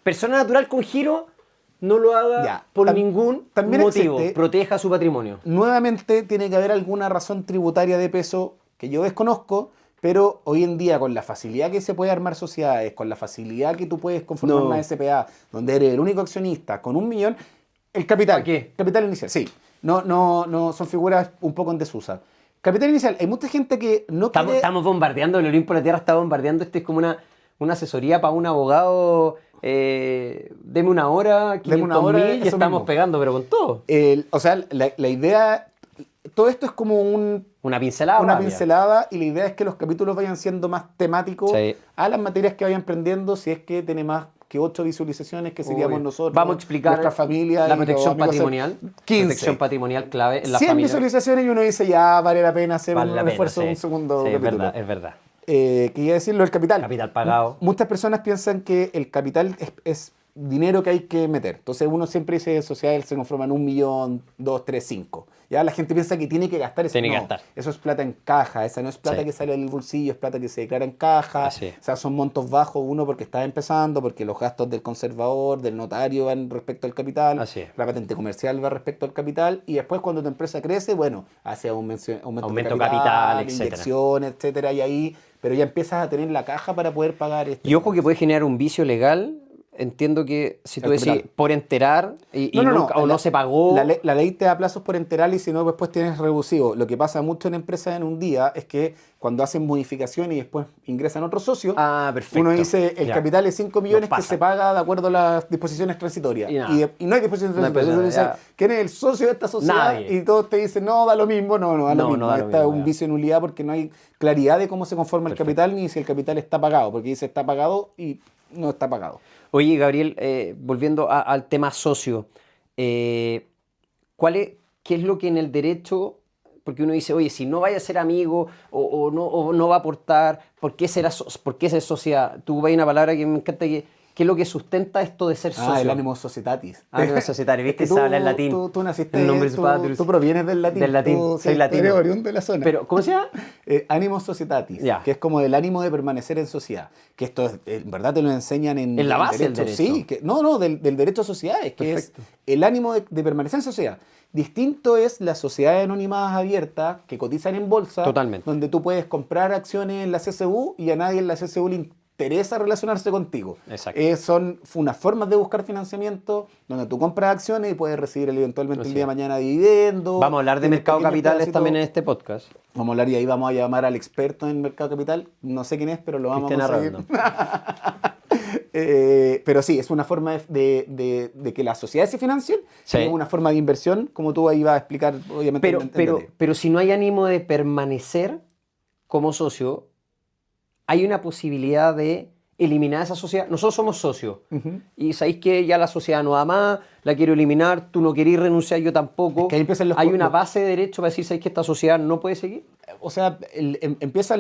persona natural con giro no lo haga Ya. por Tam- ningún también motivo. existe- Proteja su patrimonio. Nuevamente tiene que haber alguna razón tributaria de peso que yo desconozco Pero hoy en día, con la facilidad que se puede armar sociedades, con la facilidad que tú puedes conformar No. una SPA, donde eres el único accionista, con 1 millón, el capital. ¿Para qué? Capital inicial, sí. No, son figuras un poco en desusa. Capital inicial, hay mucha gente que no quiere... Estamos bombardeando, el Olimpo de la Tierra está bombardeando. Esto es como una asesoría para un abogado. Deme una hora, 500.000 y eso estamos mismo. pegando, pero con todo. O sea, la idea... Todo esto es como Una pincelada. una rápida. pincelada, y la idea es que los capítulos vayan siendo más temáticos Sí. a las materias que vayan aprendiendo, si es que tiene más que 8 visualizaciones, que seríamos Obvio. nosotros, Vamos a explicar nuestra familia. la y los protección amigos. patrimonial. 15. Protección patrimonial clave en la 100 familia. visualizaciones y uno dice, ya vale la pena hacer Vale un la pena, esfuerzo sí. de un segundo Sí, capítulo. es verdad. Quería decirlo, el capital. Capital pagado. Muchas personas piensan que el capital es dinero que hay que meter. Entonces uno siempre dice sociedades se conforman 1 millón, 2, 3, 5. Ya la gente piensa que tiene que gastar eso. Tiene que No, gastar. eso es plata en caja. Esa no es plata Sí. que sale del bolsillo, es plata que se declara en caja. Así es. O sea, son montos bajos, uno porque está empezando, porque los gastos del conservador, del notario van respecto al capital. Así es. La patente comercial va respecto al capital. Y después cuando tu empresa crece, bueno, hace aumento Aumento de capital, etcétera. inyecciones, etcétera. Y ahí, pero ya empiezas a tener la caja para poder pagar esto. Y ojo que puede generar un vicio legal. Entiendo que si tú El decís capital. por enterar y nunca, o no se pagó. La ley te da plazos por enterar y si no, después tienes reducido. Lo que pasa mucho en empresas en un día es que cuando hacen modificaciones y después ingresan otros socios, Ah, perfecto. uno dice el Ya. capital es 5 millones Nos que pasa. se paga de acuerdo a las disposiciones transitorias. Y nada. Y no hay disposiciones No hay transitorias. Entonces, disposiciones, dicen, ¿quién es el socio de esta sociedad? Nadie. Y todos te dicen, no, da lo mismo. No da No, lo no mismo. da lo Esta mismo, es un ya. vicio de nulidad porque no hay claridad de cómo se conforma Perfecto. el capital ni si el capital está pagado. Porque dice está pagado y no está pagado. Oye, Gabriel, volviendo al tema socio, ¿qué es lo que en el derecho, porque uno dice, oye, si no vaya a ser amigo o no va a aportar, ¿por qué ser sociedad? Tú vas a una palabra que me encanta, ¿qué es lo que sustenta esto de ser socio? El ánimo societatis. Ánimo societatis, ¿viste? Es que Se habla en latín. Tú naciste, En nombre de su padre. tú provienes del latín. Del latín, Tú, soy sí, latino. tú eres oriundo de la zona. Pero, ¿cómo se llama? Ánimo societatis, Ya. que es como el ánimo de permanecer en sociedad. Que esto, en verdad, te lo enseñan en la base del derecho. Sí, del derecho a sociedades, que Perfecto. es el ánimo de permanecer en sociedad. Distinto es las sociedades anónimas abiertas que cotizan en bolsa, Totalmente. donde tú puedes comprar acciones en la CSU y a nadie en la CSU le interesa relacionarse contigo. Exacto. Son unas formas de buscar financiamiento donde tú compras acciones y puedes recibir eventualmente Así el día de es. mañana dividendos. Vamos a hablar de tienes mercado pequeños capitales pedacitos. también en este podcast. Vamos a hablar y ahí vamos a llamar al experto en mercado capital. No sé quién es, pero lo vamos Cristian a conseguir. Arredondo. Pero sí, es una forma de que las sociedades se financien. Sí. Es una forma de inversión, como tú ahí vas a explicar, obviamente. Pero si no hay ánimo de permanecer como socio, hay una posibilidad de eliminar esa sociedad. Nosotros somos socios. Ujú. Y sabéis que ya la sociedad no da más, la quiero eliminar, tú no querés renunciar, yo tampoco. Es que ahí empiezan los hay co- una los- base de derecho para decir, ¿sabéis que esta sociedad no puede seguir? O sea, empieza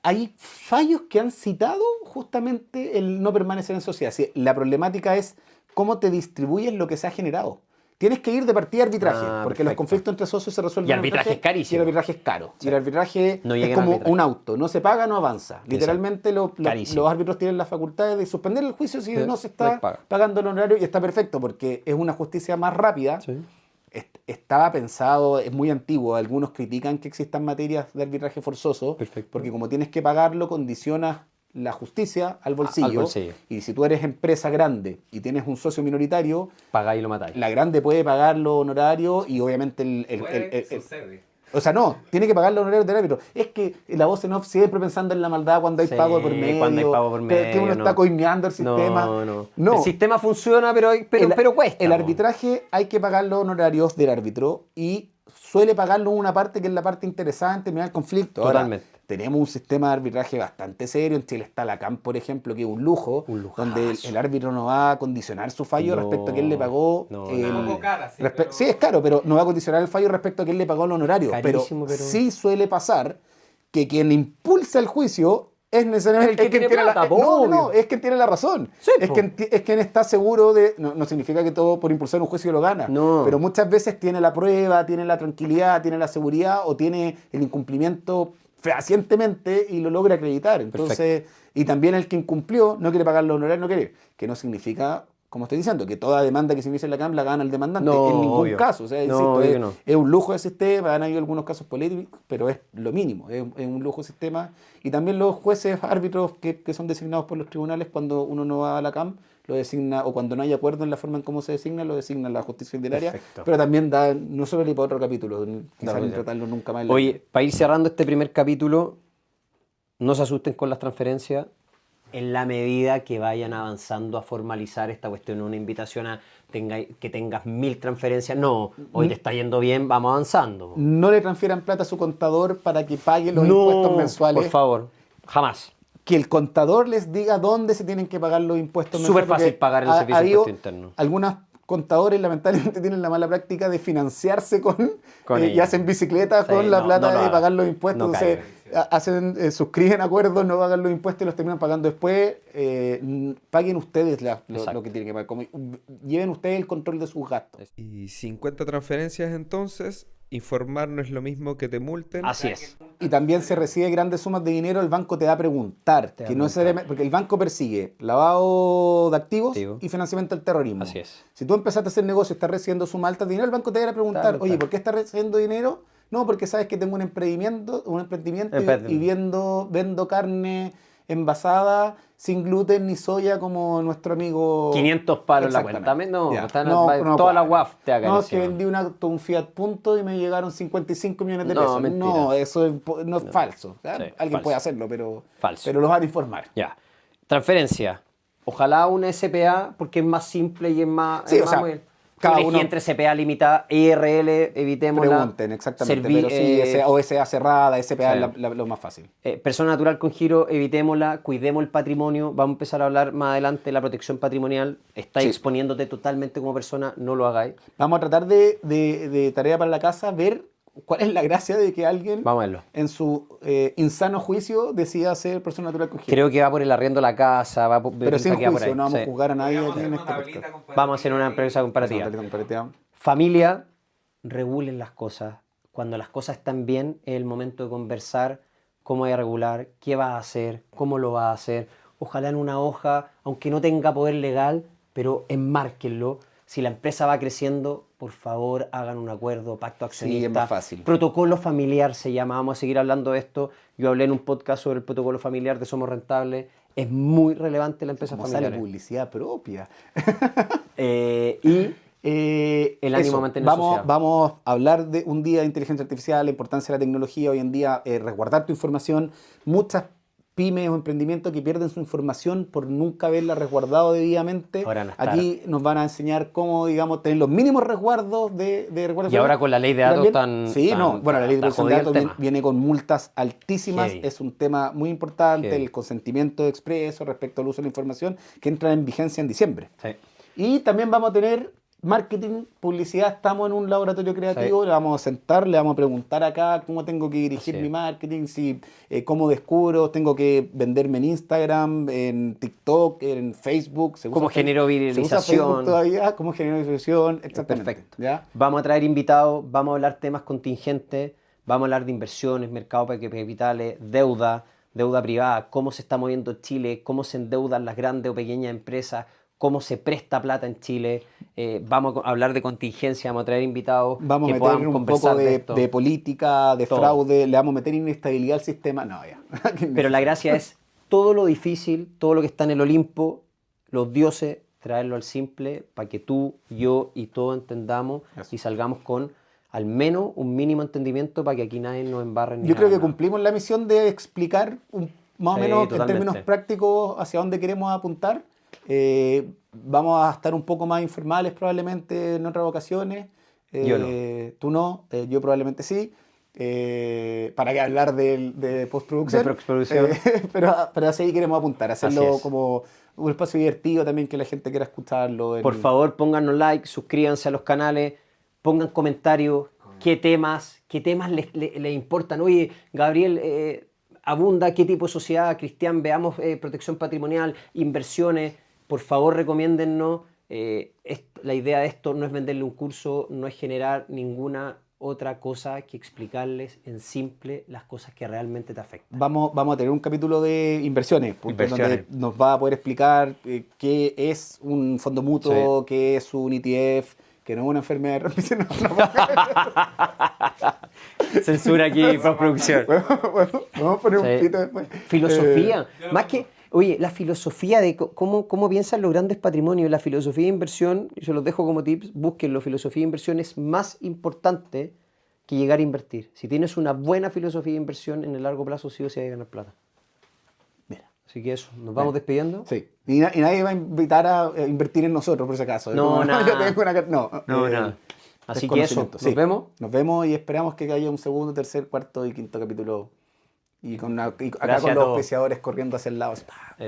hay fallos que han citado justamente el no permanecer en sociedad. Sí, la problemática es cómo te distribuyes lo que se ha generado. Tienes que ir de partida a arbitraje, porque los Perfecto. conflictos entre socios se resuelven Y en arbitraje es carísimo. Y el arbitraje es caro. Y el arbitraje No es lleguen a como arbitraje. un auto, no se paga, no avanza. Literalmente Carísimo. los árbitros tienen la facultad de suspender el juicio si Sí, no se no está hay paga. pagando el honorario, y está perfecto porque es una justicia más rápida. Estaba pensado, es muy antiguo, algunos critican que existan materias de arbitraje forzoso, Perfecto. porque como tienes que pagarlo, condicionas la justicia al bolsillo. bolsillo. Y si tú eres empresa grande y tienes un socio minoritario, Pagáis y lo matáis. la grande puede pagar los honorarios y obviamente o sea, no, tiene que pagar los honorarios del árbitro. Es que la voz en off siempre pensando en la maldad cuando hay Sí, pago por medio. cuando hay pago por Que uno medio, está no. coimeando el sistema. No. El sistema funciona, pero cuesta. El po. arbitraje hay que pagar los honorarios del árbitro y suele pagarlo una parte que es la parte interesada en terminar el conflicto. Ahora, Totalmente. tenemos un sistema de arbitraje bastante serio. En Chile está la CAM, por ejemplo, que es un lujo, Un lujazo. donde el árbitro no va a condicionar su fallo No, respecto a quién le pagó. no, el- no. Un poco cara, sí, respe- pero- sí, es caro, pero no va a condicionar el fallo respecto a quién le pagó el honorario. Carísimo, pero- sí suele pasar que quien impulsa el juicio es necesariamente El que tiene tiene plata, po, no, obvio. es quien tiene la razón. Sí, es, po. es quien está seguro de... No significa que todo por impulsar un juicio lo gana. No. Pero muchas veces tiene la prueba, tiene la tranquilidad, tiene la seguridad o tiene el incumplimiento fehacientemente y lo logra acreditar. Entonces, y también el que incumplió no quiere pagar los honorarios, no quiere. Que no significa como estoy diciendo, que toda demanda que se inicia en la CAM la gana el demandante. No, en ningún obvio. caso. O sea, No, insisto, obvio es, que no. es un lujo de sistema, han habido algunos casos polémicos, pero es lo mínimo. Es un lujo de sistema. Y también los jueces, árbitros que son designados por los tribunales cuando uno no va a la CAM, lo designa, o cuando no hay acuerdo en la forma en cómo se designa, lo designa la justicia ordinaria. Perfecto. Pero también da, no solo le para otro capítulo, quizás pues no ya. tratarlo nunca más en la vida. Oye, para ir cerrando este primer capítulo, no se asusten con las transferencias. En la medida que vayan avanzando a formalizar esta cuestión, una invitación a que tengas 1000 transferencias. No, hoy te está yendo bien, vamos avanzando. No le transfieran plata a su contador para que pague los impuestos mensuales. Por favor, jamás. Que el contador les diga dónde se tienen que pagar los impuestos Súper mensuales. fácil porque pagar en el servicio de habido impuesto interno. Algunos contadores lamentablemente tienen la mala práctica de financiarse y ellos. hacen bicicletas Sí, con la no, plata no lo de hagan. pagar los impuestos. No Entonces, caigan. suscriben acuerdos, no pagan los impuestos y los terminan pagando después. Paguen ustedes lo que tienen que pagar. Lleven ustedes el control de sus gastos. Y 50 transferencias entonces, informar no es lo mismo que te multen. Así es. Y también se recibe grandes sumas de dinero, el banco te va a preguntar, que no necesariamente, porque el banco persigue lavado de activos y financiamiento del terrorismo. Así es. Si tú empezaste a hacer negocio y estás recibiendo suma alta de dinero, el banco te va a preguntar, oye, ¿por qué estás recibiendo dinero? No, porque sabes que tengo un emprendimiento y vendo carne envasada sin gluten ni soya como nuestro amigo... 500 palos en la Exactamente. cuenta. No, Ya. están No toda la cuadra. UAF te haga No, es que vendí un Fiat Punto y me llegaron 55 millones de No, pesos. mentira. No, eso no es falso. ¿Ya? Sí, Alguien falso. puede hacerlo, pero Falso. los van a informar. Ya. Transferencia. Ojalá una SPA porque es más simple y es más... Sí, es o sea, más muy- cada elegí uno- entre CPA limitada e IRL, evitémosla. Pregunten, exactamente. Pero sí, o SA cerrada, SPA sí. es lo más fácil. Persona natural con giro, evitémosla, cuidemos el patrimonio. Vamos a empezar a hablar más adelante de la protección patrimonial. Estáis Sí. exponiéndote totalmente como persona, no lo hagáis. Vamos a tratar de tarea para la casa, ver cuál es la gracia de que alguien Vamos a verlo. en su insano juicio decida ser persona natural con giro. Creo que va por el arriendo de la casa, va por, Pero sin pinta que va por juicio, ahí. no vamos Sí. a juzgar a nadie Podríamos aquí hacer en una este tablita podcast. comparativa. Vamos a hacer una empresa comparativa. Comparativa. Familia, regulen las cosas. Cuando las cosas están bien, es el momento de conversar cómo hay a regular, qué vas a hacer, cómo lo vas a hacer. Ojalá en una hoja, aunque no tenga poder legal, pero enmárquenlo. Si la empresa va creciendo, por favor, hagan un acuerdo, pacto accionista. Sí, es más fácil. Protocolo familiar se llama. Vamos a seguir hablando de esto. Yo hablé en un podcast sobre el protocolo familiar de Somos Rentables. Es muy relevante en la empresa Como sale familiar. publicidad propia. Y el ánimo a mantener sociedad. Vamos a hablar de un día de inteligencia artificial, la importancia de la tecnología hoy en día, resguardar tu información. Muchas pymes o emprendimientos que pierden su información por nunca haberla resguardado debidamente. Ahora no está. Aquí nos van a enseñar cómo, digamos, tener los mínimos resguardos de resguardo. Y ahora con la ley de datos tan... Sí, bueno, la ley de tan protección de jodido el datos tema. viene con multas altísimas. Heavy. Es un tema muy importante, Heavy. el consentimiento expreso respecto al uso de la información que entra en vigencia en diciembre. Sí. Y también vamos a tener marketing, publicidad. Estamos en un laboratorio creativo, Sí. le vamos a sentar, le vamos a preguntar acá cómo tengo que dirigir Así mi es. marketing, cómo descubro, tengo que venderme en Instagram, en TikTok, en Facebook. ¿Cómo genero ¿Se usa viralización? Facebook todavía? ¿Cómo genero viralización? Exactamente. Perfecto. ¿Ya? Vamos a traer invitados, vamos a hablar temas contingentes, vamos a hablar de inversiones, mercado de capitales, deuda privada, cómo se está moviendo Chile, cómo se endeudan las grandes o pequeñas empresas, cómo se presta plata en Chile. Vamos a hablar de contingencia, vamos a traer invitados Vamos a que meter puedan un conversar poco de esto. de política, de Todo. fraude, le vamos a meter inestabilidad al sistema. No, ya. Pero la gracia es todo lo difícil, todo lo que está en el Olimpo, los dioses, traerlo al simple para que tú, yo y todos entendamos Eso. y salgamos con al menos un mínimo entendimiento para que aquí nadie nos embarre ni Yo creo que nada. cumplimos la misión de explicar más o Sí, menos totalmente. en términos prácticos hacia dónde queremos apuntar. Vamos a estar un poco más informales probablemente en otras ocasiones. Yo no. Tú no, yo probablemente sí. ¿Para qué hablar de postproducción? De postproducción. Pero así queremos apuntar, hacerlo Así es. como un espacio divertido también que la gente quiera escucharlo. Por favor, pónganos like, suscríbanse a los canales, pongan comentarios, qué temas les importan. Oye, Gabriel, abunda qué tipo de sociedad, Cristian, veamos protección patrimonial, inversiones. Por favor, recomiéndennos. La idea de esto no es venderle un curso, no es generar ninguna otra cosa que explicarles en simple las cosas que realmente te afectan. Vamos a tener un capítulo de inversiones, Inversiones. donde nos va a poder explicar qué es un fondo mutuo, qué es un ETF, que no es una enfermedad de transmisión. Censura aquí, postproducción. Vamos a poner un Sí. pito después. Filosofía. Más que, oye, la filosofía de cómo piensan los grandes patrimonios, la filosofía de inversión, y se los dejo como tips, búsquenlo, filosofía de inversión es más importante que llegar a invertir. Si tienes una buena filosofía de inversión, en el largo plazo sí o sí hay que ganar plata. Mira. Así que eso, nos vamos despidiendo. Sí. Y nadie va a invitar a invertir en nosotros, por si acaso. No, Como, nada. yo tengo una... No, Nada. Así que eso, desconocimiento. nos vemos. Nos vemos y esperamos que haya un segundo, tercer, cuarto y quinto capítulo. Y acá Gracias con a los todos. auspiciadores corriendo hacia el lado. Así, ¡pah!